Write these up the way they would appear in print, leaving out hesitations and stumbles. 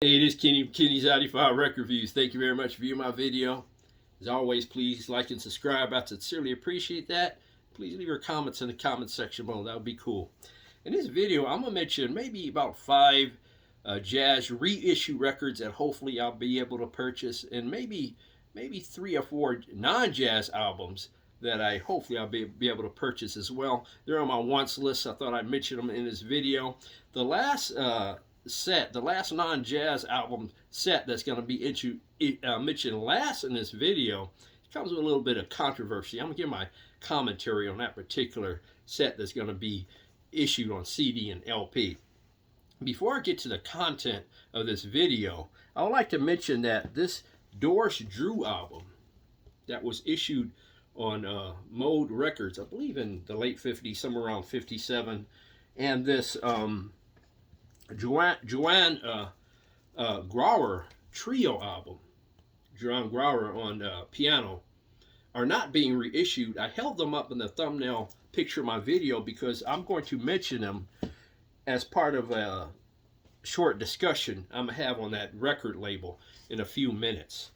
Hey, it is Kenny's Audiophile Record Reviews. Thank you very much for viewing my video. As always, please like and subscribe. I sincerely appreciate that. Please leave your comments in the comment section below. That would be cool. In this video, I'm going to mention maybe about 5 jazz reissue records that hopefully I'll be able to purchase, and maybe 3 or 4 non-jazz albums that hopefully I'll be able to purchase as well. They're on my wants list. I thought I'd mention them in this video. The last the last non-jazz album set that's going to be mentioned last in this video, comes with a little bit of controversy. I'm going to give my commentary on that particular set that's going to be issued on CD and LP. Before I get to the content of this video, I would like to mention that this Doris Drew album that was issued on Mode Records, I believe in the late 50s, somewhere around 57, and this Joanne Grauer trio album, Joanne Grauer on piano, are not being reissued. I held them up in the thumbnail picture of my video because I'm going to mention them as part of a short discussion I'm going to have on that record label in a few minutes.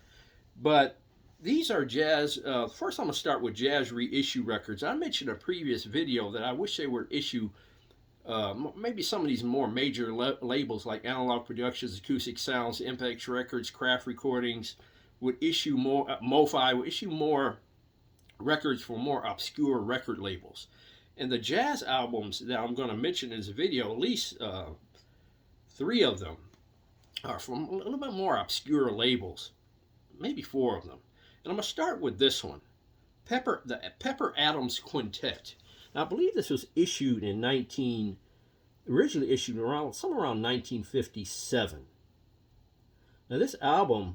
But these are jazz. First I'm going to start with jazz reissue records. I mentioned in a previous video that I wish they would issue maybe some of these more major labels like Analog Productions, Acoustic Sounds, Impact Records, Craft Recordings would issue more, MoFi would issue more records for more obscure record labels. And the jazz albums that I'm going to mention in this video, at least 3 of them are from a little bit more obscure labels, maybe 4 of them. And I'm going to start with this one, the Pepper Adams Quintet. Now, I believe this was issued in originally issued somewhere around 1957. Now, this album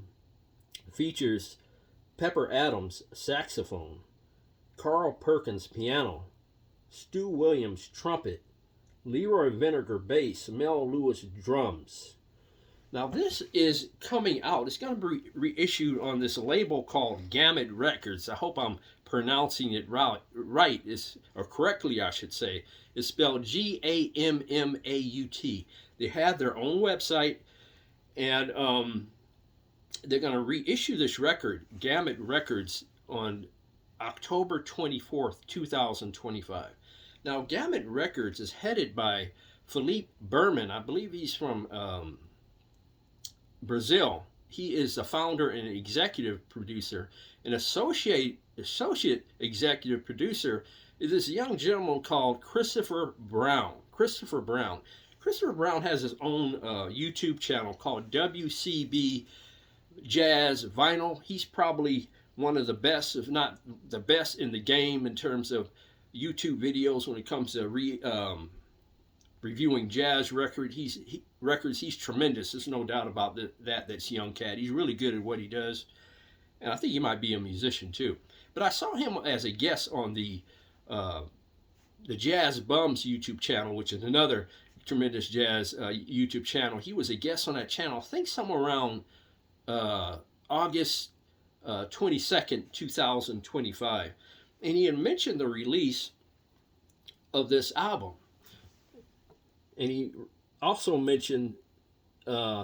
features Pepper Adams saxophone, Carl Perkins piano, Stu Williams trumpet, Leroy Vinegar bass, Mel Lewis drums. Now, this is coming out. It's going to be reissued on this label called Gamut Records. I hope I'm pronouncing it right, or correctly, I should say. It's spelled Gammaut. They have their own website, and they're going to reissue this record, Gamut Records, on October 24th, 2025. Now, Gamut Records is headed by Philippe Berman. I believe he's from Brazil. He is the founder and executive producer. An associate executive producer is this young gentleman called Christopher Brown. Christopher Brown has his own YouTube channel called WCB Jazz Vinyl. He's probably one of the best, if not the best, in the game in terms of YouTube videos when it comes to reviewing jazz records. He's tremendous. There's no doubt about that's young cat. He's really good at what he does, and I think he might be a musician too. But I saw him as a guest on the Jazz Bums YouTube channel, which is another tremendous jazz YouTube channel. He was a guest on that channel, I think somewhere around August 22nd, 2025, and he had mentioned the release of this album. And he also mentioned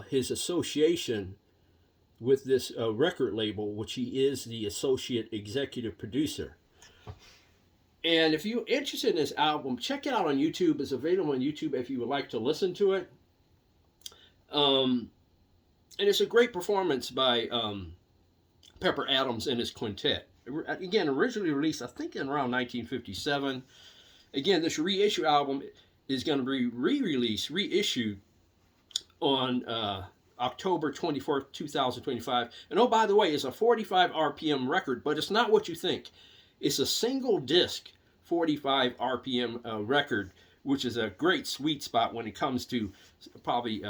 his association with this record label, which he is the associate executive producer. And if you're interested in this album, check it out on YouTube. It's available on YouTube if you would like to listen to it. And it's a great performance by Pepper Adams and his quintet. Again, originally released, I think, in around 1957. Again, this reissue album is going to be reissued on October 24th, 2025. And oh, by the way, it's a 45 RPM record, but it's not what you think. It's a single disc 45 RPM record, which is a great sweet spot when it comes to probably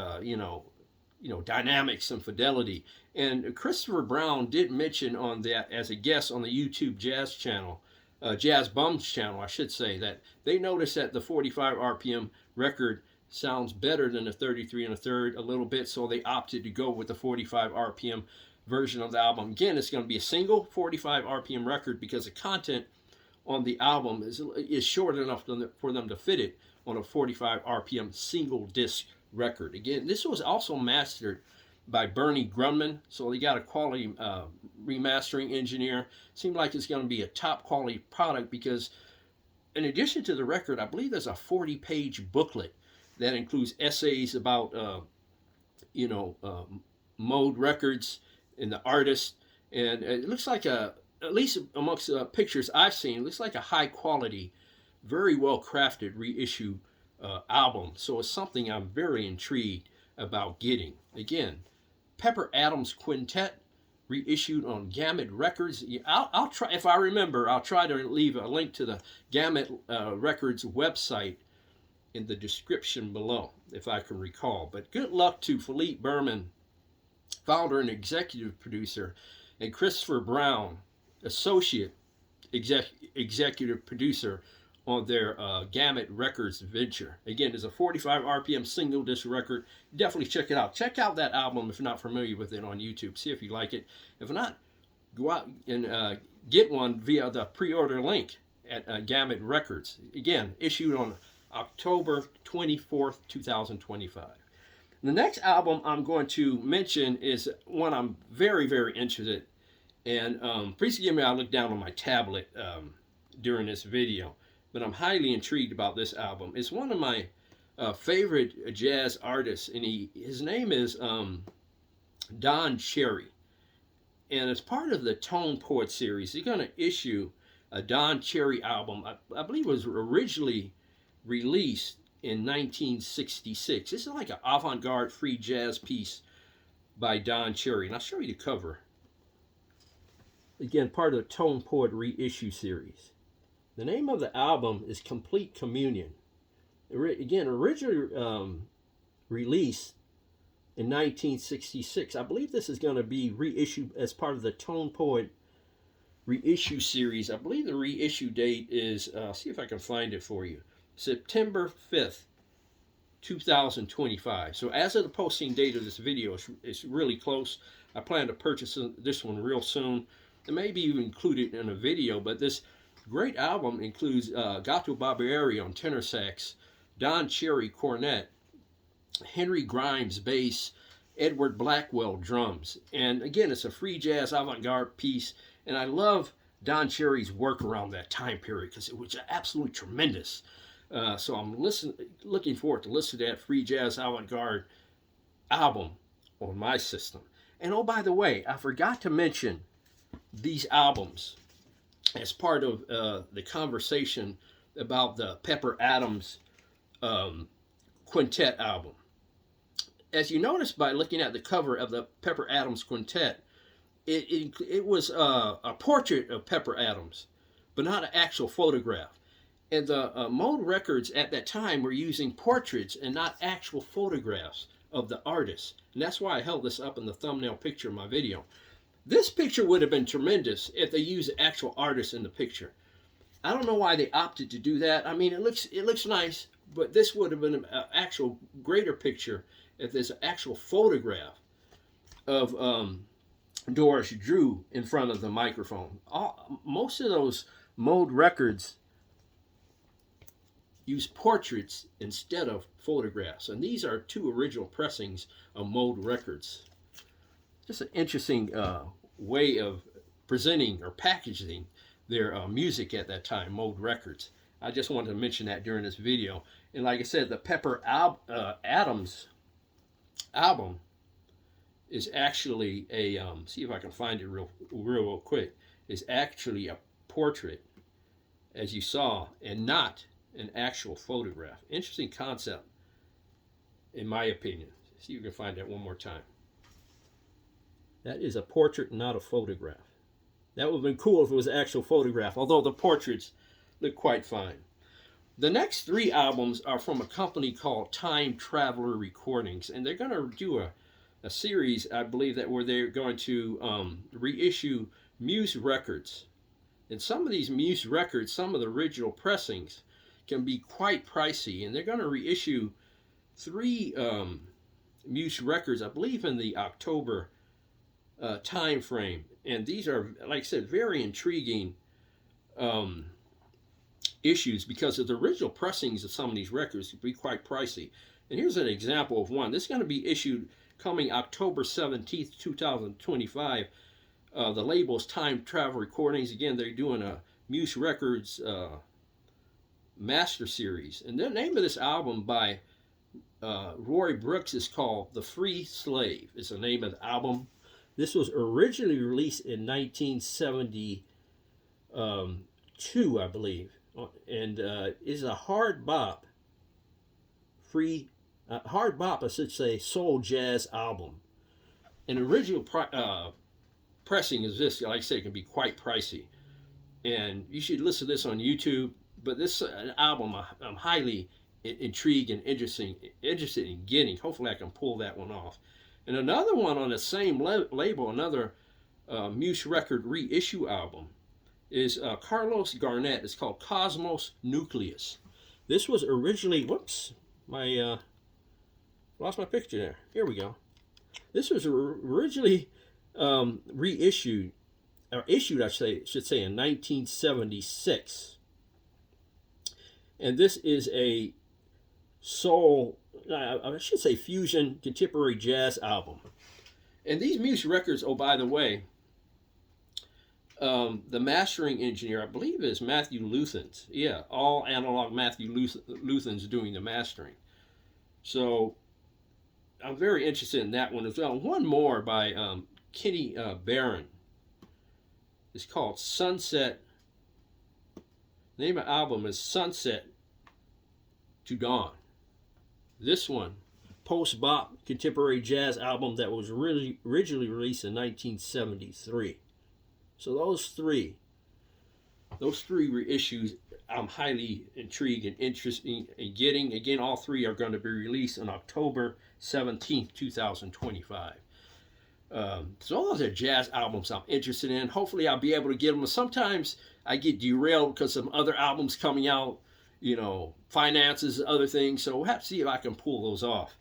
dynamics and fidelity. And Christopher Brown did mention on that as a guest on the YouTube Jazz channel, Jazz Bums channel, I should say, that they noticed that the 45 RPM record sounds better than the 33 1/3 a little bit, so they opted to go with the 45 RPM version of the album. Again, it's going to be a single 45 RPM record because the content on the album is short enough for them to fit it on a 45 RPM single disc record. Again, this was also mastered by Bernie Grunman. So they got a quality remastering engineer. Seemed like it's going to be a top quality product because in addition to the record, I believe there's a 40-page booklet that includes essays about, mode records and the artist. And it looks like at least amongst the pictures I've seen, it looks like a high quality, very well crafted reissue album. So it's something I'm very intrigued about getting. Again, Pepper Adams Quintet, reissued on Gamut Records. I'll try, if I remember, I'll try to leave a link to the Gamut Records website in the description below, if I can recall. But good luck to Philippe Berman, founder and executive producer, and Christopher Brown, associate executive producer on their Gamut Records venture. Again, it's a 45 RPM single disc record. Definitely check it out. Check out that album if you're not familiar with it on YouTube. See if you like it. If not, go out and get one via the pre-order link at Gamut Records. Again, issued on October 24th, 2025. The next album I'm going to mention is one I'm very, very interested in. And please forgive me, I look down on my tablet during this video. But I'm highly intrigued about this album. It's one of my favorite jazz artists, and his name is Don Cherry. And as part of the Tone Poet series, he's going to issue a Don Cherry album. I believe it was originally released in 1966. This is like an avant-garde free jazz piece by Don Cherry. And I'll show you the cover. Again, part of the Tone Poet reissue series. The name of the album is Complete Communion. Again, originally released in 1966. I believe this is going to be reissued as part of the Tone Poet reissue series. I believe the reissue date is, see if I can find it for you, September 5th, 2025. So as of the posting date of this video, it's really close. I plan to purchase this one real soon. And maybe even include it in a video, but this great album includes Gato Barbieri on tenor sax, Don Cherry cornet, Henry Grimes bass, Edward Blackwell drums. And again, it's a free jazz avant-garde piece. And I love Don Cherry's work around that time period because it was absolutely tremendous. So I'm looking forward to listening to that free jazz avant-garde album on my system. And oh, by the way, I forgot to mention these albums as part of the conversation about the Pepper Adams Quintet album. As you notice by looking at the cover of the Pepper Adams Quintet, it was a portrait of Pepper Adams, but not an actual photograph. And the Mode records at that time were using portraits and not actual photographs of the artist. And that's why I held this up in the thumbnail picture of my video. This picture would have been tremendous if they used the actual artist in the picture. I don't know why they opted to do that. I mean, it looks nice, but this would have been an actual greater picture if there's an actual photograph of Doris Drew in front of the microphone. Most of those Mode records use portraits instead of photographs, and these are two original pressings of Mode records. Just an interesting way of presenting or packaging their music at that time, Mode Records. I just wanted to mention that during this video. And like I said, the Pepper Adams album is actually a, see if I can find it real quick, is actually a portrait, as you saw, and not an actual photograph. Interesting concept, in my opinion. See if you can find that one more time. That is a portrait, not a photograph. That would have been cool if it was an actual photograph, although the portraits look quite fine. The next three albums are from a company called Time Traveler Recordings, and they're going to do a series, I believe, where they're going to reissue Muse records. And some of these Muse records, some of the original pressings, can be quite pricey, and they're going to reissue three Muse records, I believe, in the October time frame. And these are, like I said, very intriguing issues because of the original pressings of some of these records could be quite pricey. And here's an example of one. This is going to be issued coming October 17th, 2025. The label is Time Travel Recordings. Again, they're doing a Muse Records Master Series. And the name of this album by Roy Brooks is called The Free Slave. It's the name of the album. This was originally released in 1972, I believe. And is a hard bop, I should say, soul jazz album. An original pressing is this, like I say, can be quite pricey. And you should listen to this on YouTube. But this album, I'm highly intrigued and interested in getting. Hopefully I can pull that one off. And another one on the same label, another Muse record reissue album, is Carlos Garnett. It's called Cosmos Nucleus. This was originally, whoops, lost my picture there. Here we go. This was originally reissued, or issued, I should say, in 1976. And this is a soul, I should say, fusion contemporary jazz album. And these Muse records, oh, by the way, the mastering engineer, I believe, is Matthew Luthans. Yeah, all analog Matthew Luthans doing the mastering. So I'm very interested in that one as well. One more by Kenny Barron. It's called Sunset. The name of the album is Sunset to Dawn. This one, post-bop contemporary jazz album that was really originally released in 1973. So those three reissues, I'm highly intrigued and interested in getting. Again, all three are going to be released on October 17th, 2025. So those are jazz albums I'm interested in. Hopefully I'll be able to get them. Sometimes I get derailed because some other albums coming out, you know, finances, other things. So we'll have to see if I can pull those off.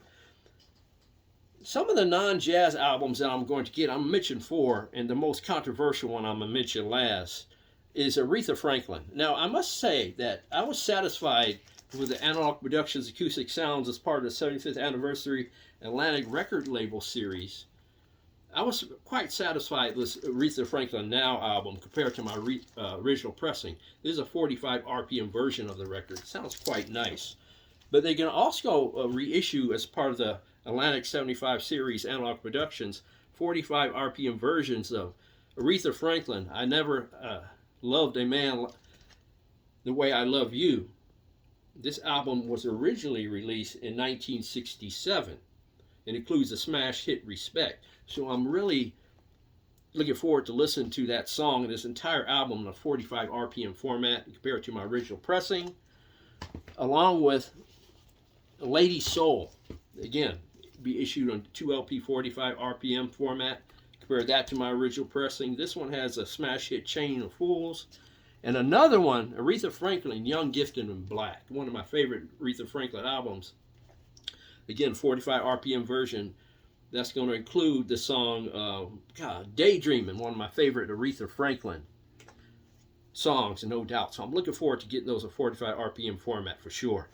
Some of the non-jazz albums that I'm going to get, I'm mentioning four, and the most controversial one I'm going to mention last is Aretha Franklin. Now, I must say that I was satisfied with the Analog Productions Acoustic Sounds as part of the 75th Anniversary Atlantic Record Label Series. I was quite satisfied with Aretha Franklin Now album compared to my original pressing. This is a 45 RPM version of the record. It sounds quite nice. But they can also reissue as part of the Atlantic 75 Series Analog Productions 45 RPM versions of Aretha Franklin. I Never Loved a Man the Way I Love You. This album was originally released in 1967 and includes the smash hit Respect. So I'm really looking forward to listening to that song and this entire album in a 45 RPM format compared to my original pressing, along with Lady Soul. Again, be issued on 2LP 45 RPM format. Compare that to my original pressing. This one has a smash hit Chain of Fools. And another one, Aretha Franklin, Young, Gifted, and Black. One of my favorite Aretha Franklin albums. Again, 45 RPM version. That's going to include the song Daydreaming, one of my favorite Aretha Franklin songs, no doubt. So I'm looking forward to getting those in 45 RPM format for sure,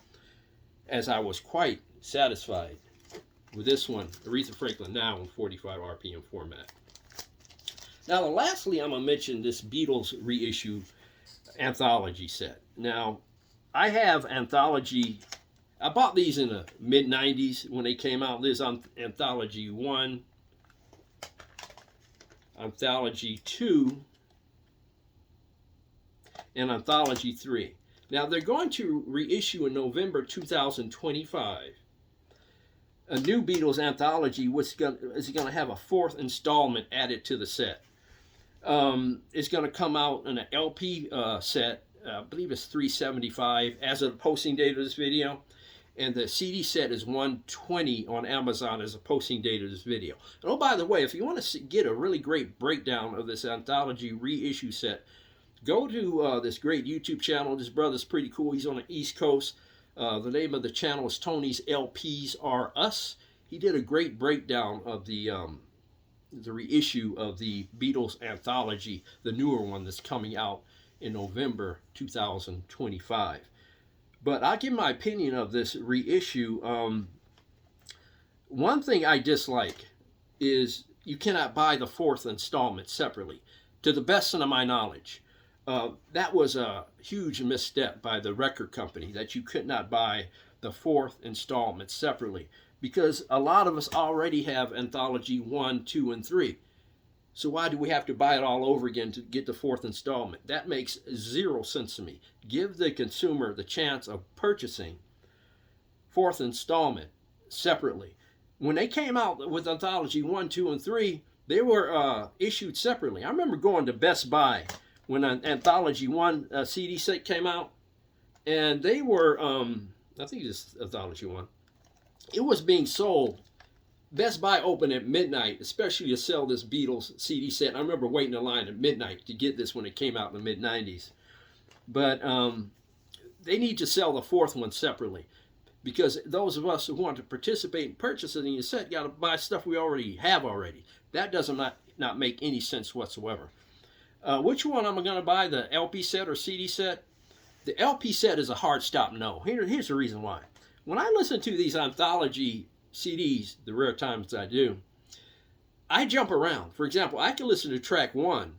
as I was quite satisfied with this one, Aretha Franklin Now in 45 RPM format. Now, lastly, I'm going to mention this Beatles reissue anthology set. Now, I have anthology. I bought these in the mid-90s when they came out. This is Anthology 1, Anthology 2, and Anthology 3. Now, they're going to reissue in November 2025 a new Beatles anthology, which is going to have a fourth installment added to the set. It's going to come out in an LP set. I believe it's $375 as of the posting date of this video. And the CD set is $120 on Amazon as a posting date of this video. And oh, by the way, if you want to get a really great breakdown of this anthology reissue set, go to this great YouTube channel. This brother's pretty cool. He's on the East Coast. The name of the channel is Tony's LPs Are Us. He did a great breakdown of the reissue of the Beatles anthology, the newer one that's coming out in November 2025. But I'll give my opinion of this reissue. One thing I dislike is you cannot buy the 4th installment separately, to the best of my knowledge. That was a huge misstep by the record company, that you could not buy the 4th installment separately, because a lot of us already have Anthology 1, 2, and 3. So why do we have to buy it all over again to get the 4th installment? That makes zero sense to me. Give the consumer the chance of purchasing 4th installment separately. When they came out with Anthology 1, 2, and 3, they were issued separately. I remember going to Best Buy when an Anthology 1 CD set came out, and they were, I think it's Anthology 1, it was being sold. Best Buy opened at midnight, especially to sell this Beatles CD set. I remember waiting in line at midnight to get this when it came out in the mid-90s. But they need to sell the 4th one separately, because those of us who want to participate in purchasing the set got to buy stuff we already have already. That does not make any sense whatsoever. Which one am I going to buy, the LP set or CD set? The LP set is a hard stop no. Here's the reason why. When I listen to these Anthology CDs, the rare times I do, I jump around. For example, I can listen to track 1,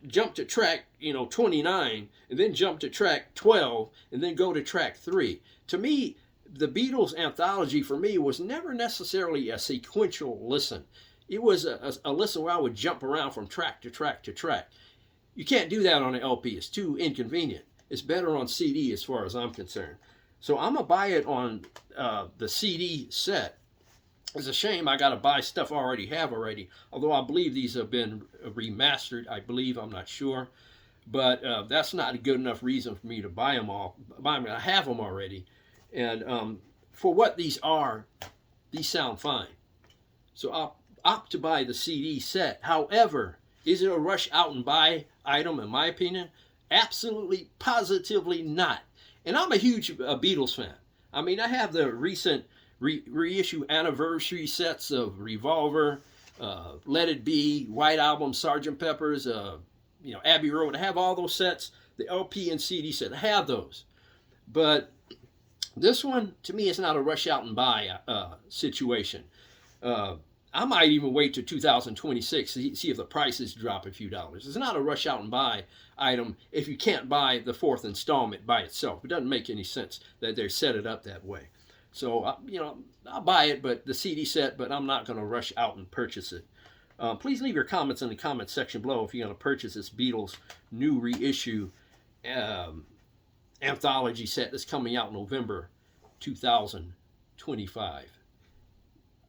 jump to track 29, and then jump to track 12, and then go to track 3. To me, the Beatles Anthology for me was never necessarily a sequential listen. It was a listen where I would jump around from track to track to track. You can't do that on an LP. It's too inconvenient. It's better on CD as far as I'm concerned. So I'm going to buy it on the CD set. It's a shame I got to buy stuff I already have already. Although I believe these have been remastered. I believe, I'm not sure. But that's not a good enough reason for me to buy them all. I have them already. And for what these are, these sound fine. So I'll opt to buy the CD set. However, is it a rush out and buy item in my opinion? Absolutely, positively not. And I'm a huge Beatles fan. I mean, I have the recent reissue anniversary sets of Revolver, Let It Be, White Album, Sgt. Pepper's, Abbey Road. I have all those sets, the LP and CD set. I have those. But this one, to me, is not a rush out and buy situation. I might even wait till 2026 to see if the prices drop a few dollars. It's not a rush out and buy item if you can't buy the 4th installment by itself. It doesn't make any sense that they set it up that way. So, I'll buy it, but the CD set, but I'm not going to rush out and purchase it. Please leave your comments in the comment section below if you're going to purchase this Beatles new reissue anthology set that's coming out in November 2025.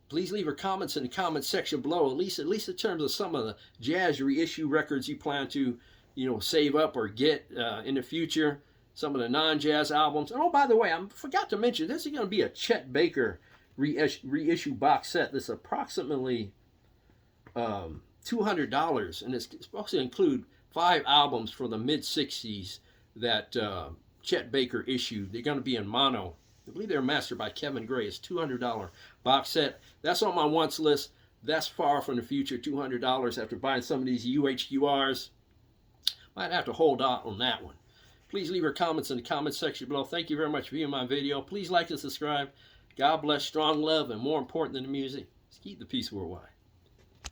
Please leave your comments in the comment section below, at least in terms of some of the jazz reissue records you plan to, save up or get in the future. Some of the non-jazz albums. And oh, by the way, I forgot to mention, this is going to be a Chet Baker reissue box set. This is approximately $200, and it's supposed to include 5 albums from the mid-60s that Chet Baker issued. They're going to be in mono. I believe they're mastered by Kevin Gray. It's $200 box set. That's on my wants list. That's far from the future, $200 after buying some of these UHQRs. Might have to hold out on that one. Please leave your comments in the comment section below. Thank you very much for viewing my video. Please like and subscribe. God bless, strong love, and more important than the music, keep the peace worldwide.